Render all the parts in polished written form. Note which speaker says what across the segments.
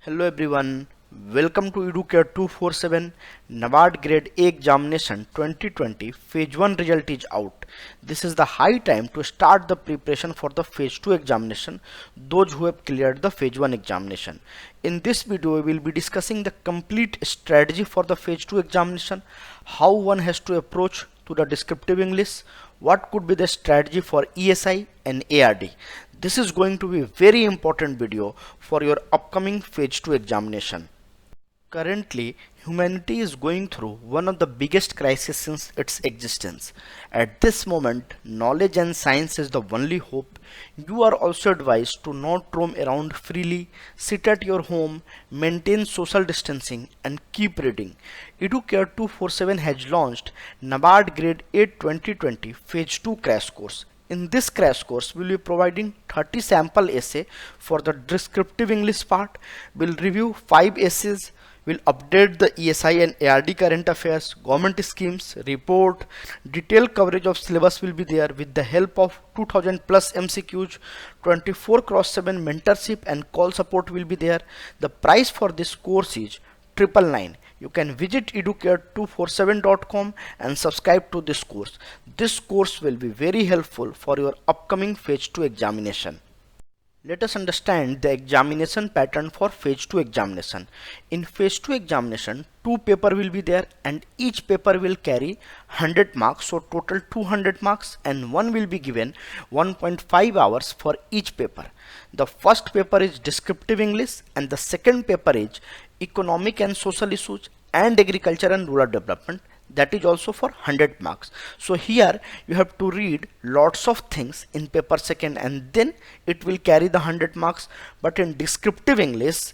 Speaker 1: Hello everyone, welcome to Educare 247 NABARD Grade A Examination 2020 Phase 1 result is out. This is the high time to start the preparation for the Phase 2 examination, those who have cleared the Phase 1 examination. In this video, we will be discussing the complete strategy for the Phase 2 examination, how one has to approach to the descriptive English, what could be the strategy for ESI and ARD. This is going to be a very important video for your upcoming Phase 2 examination. Currently, humanity is going through one of the biggest crises since its existence. At this moment, knowledge and science is the only hope. You are also advised to not roam around freely, sit at your home, maintain social distancing, and keep reading. Educare 247 has launched NABARD Grade A 2020 Phase 2 crash course. In this crash course, we will be providing 30 sample essay for the descriptive English part. We will review 5 essays. We'll update the ESI and ARD current affairs, government schemes, report, detailed coverage of syllabus will be there with the help of 2000 plus MCQs, 24/7 mentorship and call support will be there. The price for this course is 999. You can visit educare247.com and subscribe to this course. This course will be very helpful for your upcoming Phase 2 examination. Let us understand the examination pattern for Phase 2 examination. In Phase 2 examination, 2 papers will be there and each paper will carry 100 marks, so total 200 marks, and one will be given 1.5 hours for each paper. The first paper is descriptive English and the second paper is economic and social issues and agriculture and rural development. That is also for 100 marks. So here you have to read lots of things in paper second and then it will carry the 100 marks. But in descriptive English,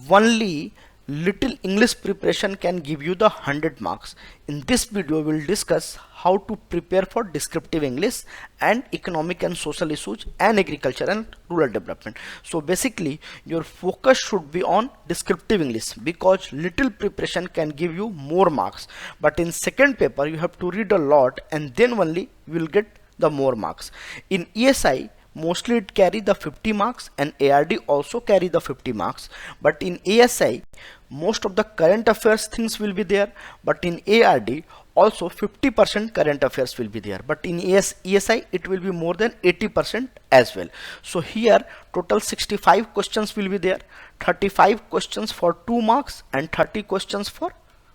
Speaker 1: only little English preparation can give you the 100 marks. In this video, we will discuss how to prepare for descriptive English and economic and social issues and agriculture and rural development. So basically, your focus should be on descriptive English because little preparation can give you more marks. But in second paper, you have to read a lot and then only you will get the more marks. In ESI, mostly it carry the 50 marks and ARD also carry the 50 marks. But in ASI, most of the current affairs things will be there. But in ARD, also 50% current affairs will be there. But in ESI, it will be more than 80% as well. So here, total 65 questions will be there. 35 questions for 2 marks and 30 questions for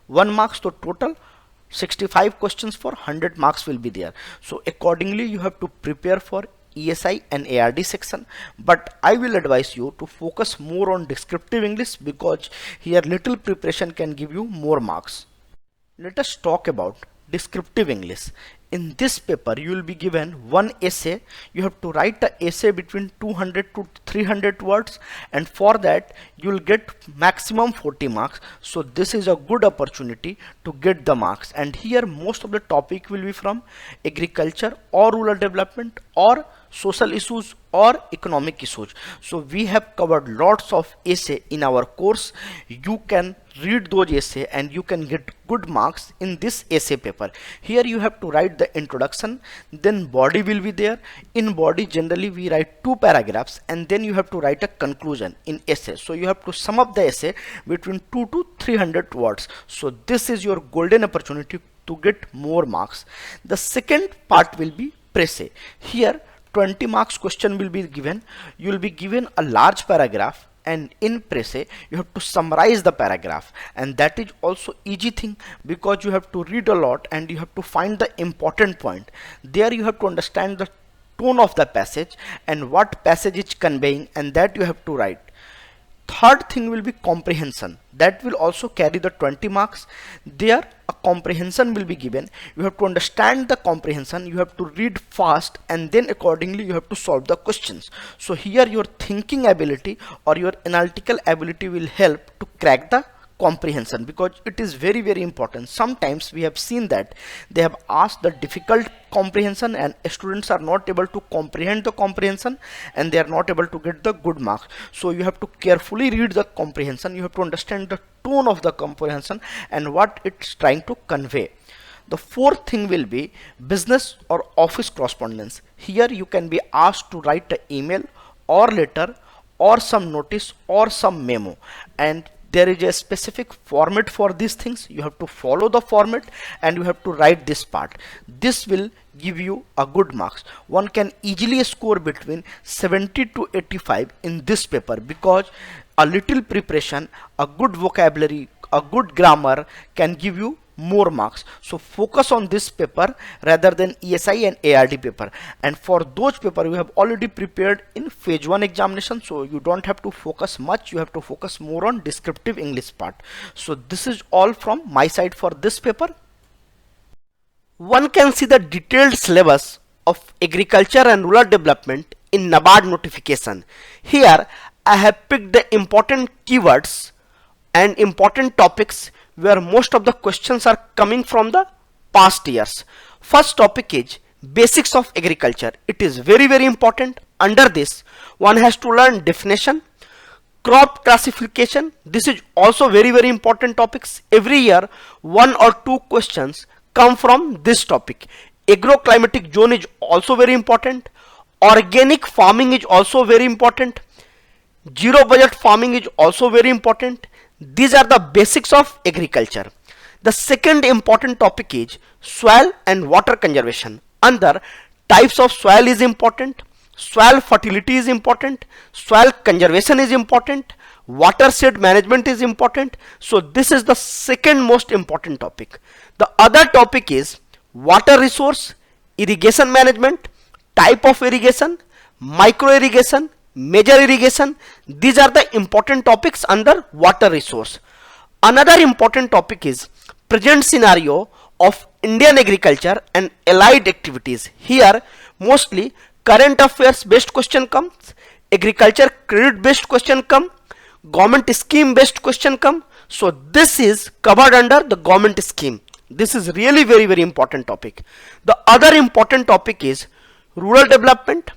Speaker 1: 1 mark. So total 65 questions for 100 marks will be there. So accordingly, you have to prepare for ESI and ARD section, but I will advise you to focus more on descriptive English because here little preparation can give you more marks. Let us talk about descriptive English. In this paper, you will be given one essay. You have to write the essay between 200 to 300 words, and for that you will get maximum 40 marks. So this is a good opportunity to get the marks. And here most of the topic will be from agriculture or rural development or social issues or economic issues. So we have covered lots of essay in our course. You can read those essay and you can get good marks in this essay paper. Here you have to write the introduction, then body will be there. In body, generally we write 2 paragraphs and then you have to write a conclusion in essay. So you have to sum up the essay between 2 to 300 words. So this is your golden opportunity to get more marks. The second part will be précis. Here 20 marks question will be given. You will be given a large paragraph and in précis you have to summarize the paragraph, and that is also easy thing because you have to read a lot and you have to find the important point. There you have to understand the tone of the passage and what passage is conveying, and that you have to write. Third thing will be comprehension. That will also carry the 20 marks. There a comprehension will be given. You have to understand the comprehension. You have to read fast and then accordingly you have to solve the questions. So here your thinking ability or your analytical ability will help to crack the comprehension because it is very important. Sometimes we have seen that they have asked the difficult comprehension and students are not able to comprehend the comprehension and they are not able to get the good marks. So you have to carefully read the comprehension. You have to understand the tone of the comprehension and what it's trying to convey. The fourth thing will be business or office correspondence. Here you can be asked to write an email or letter or some notice or some memo, and there is a specific format for these things. You have to follow the format and you have to write this part. This will give you a good marks. One can easily score between 70 to 85 in this paper, because a little preparation, a good vocabulary, a good grammar can give you more marks. So focus on this paper rather than ESI and ARD paper. And for those paper you have already prepared in phase 1 examination, so you don't have to focus much. You have to focus more on descriptive English part. So this is all from my side for this paper. One can see the detailed syllabus of agriculture and rural development in NABARD notification. Here I have picked the important keywords and important topics where most of the questions are coming from the past years. First topic is basics of agriculture. It is very important. Under this one has to learn definition, crop classification. This is also very important topics. Every year 1 or 2 questions come from this topic. Agro-climatic zone is also very important. Organic farming is also very important. Zero budget farming is also very important. These are the basics of agriculture. The second important topic is soil and water conservation. Under types of soil is important, soil fertility is important, soil conservation is important, watershed management is important. So this is the second most important topic. The other topic is water resource, irrigation management, type of irrigation, micro irrigation, major irrigation. These are the important topics under water resource. Another important topic is present scenario of Indian agriculture and allied activities. Here mostly current affairs based question comes, agriculture credit based question come, government scheme based question come. So this is covered under the government scheme. This is really very important topic. The other important topic is rural development,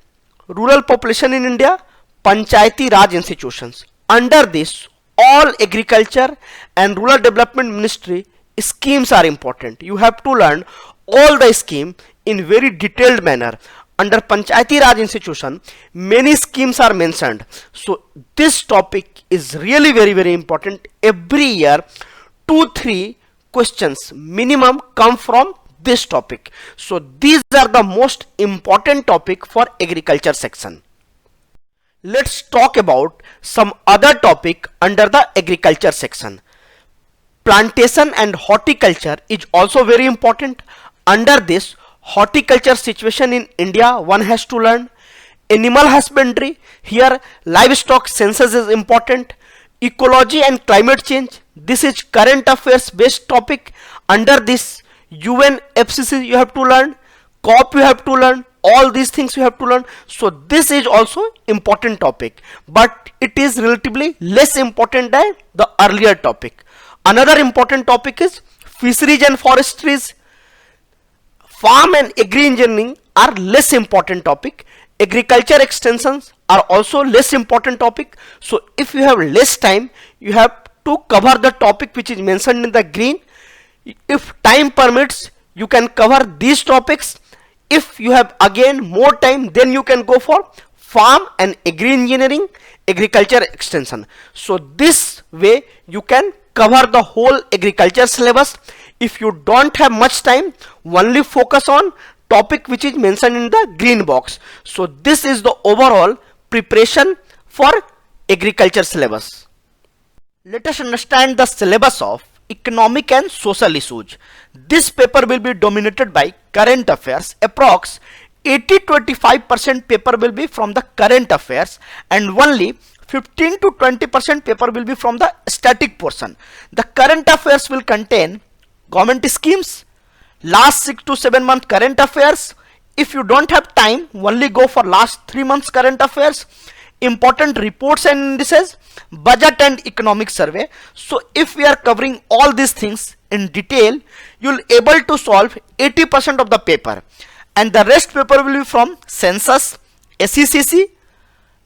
Speaker 1: rural population in India, Panchayati Raj institutions. Under this all agriculture and rural development ministry schemes are important. You have to learn all the scheme in very detailed manner. Under Panchayati Raj institution many schemes are mentioned. So this topic is really very important. Every year 2-3 questions minimum come from this topic. So these are the most important topic for agriculture section. Let's talk about some other topic under the agriculture section. Plantation and horticulture is also very important. Under this horticulture situation in India one has to learn. Animal husbandry, here livestock census is important. Ecology and climate change, this is current affairs based topic. Under this UNFCCC you have to learn, COP you have to learn, all these things you have to learn. So this is also important topic, but it is relatively less important than the earlier topic. Another important topic is fisheries and forestries. Farm and agri engineering are less important topic. Agriculture extensions are also less important topic. So if you have less time you have to cover the topic which is mentioned in the green. If time permits you can cover these topics. If you have again more time then you can go for farm and agri engineering, agriculture extension. So this way you can cover the whole agriculture syllabus. If you don't have much time, only focus on topic which is mentioned in the green box. So this is the overall preparation for agriculture syllabus. Let us understand the syllabus of economic and social issues. This paper will be dominated by current affairs. Approx 80-25% paper will be from the current affairs and only 15 to 20% paper will be from the static portion. The current affairs will contain government schemes, last 6 to 7 month current affairs. If you don't have time, only go for last 3 months current affairs, important reports and indices, budget and economic survey. So if we are covering all these things in detail, you will able to solve 80% of the paper, and the rest paper will be from census, SECC,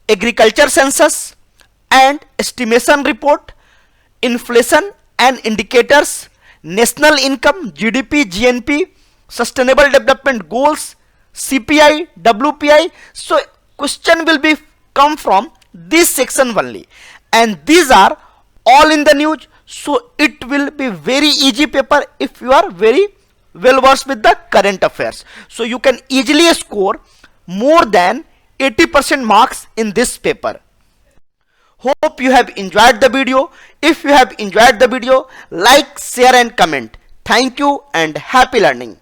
Speaker 1: agriculture census and estimation report, inflation and indicators, national income, GDP, GNP, sustainable development goals, CPI, WPI. So question will be come from this section only, and these are all in the news. So it will be very easy paper if you are very well versed with the current affairs. So you can easily score more than 80% marks in this paper. Hope you have enjoyed the video. If you have enjoyed the video, like, share and comment. Thank you and happy learning.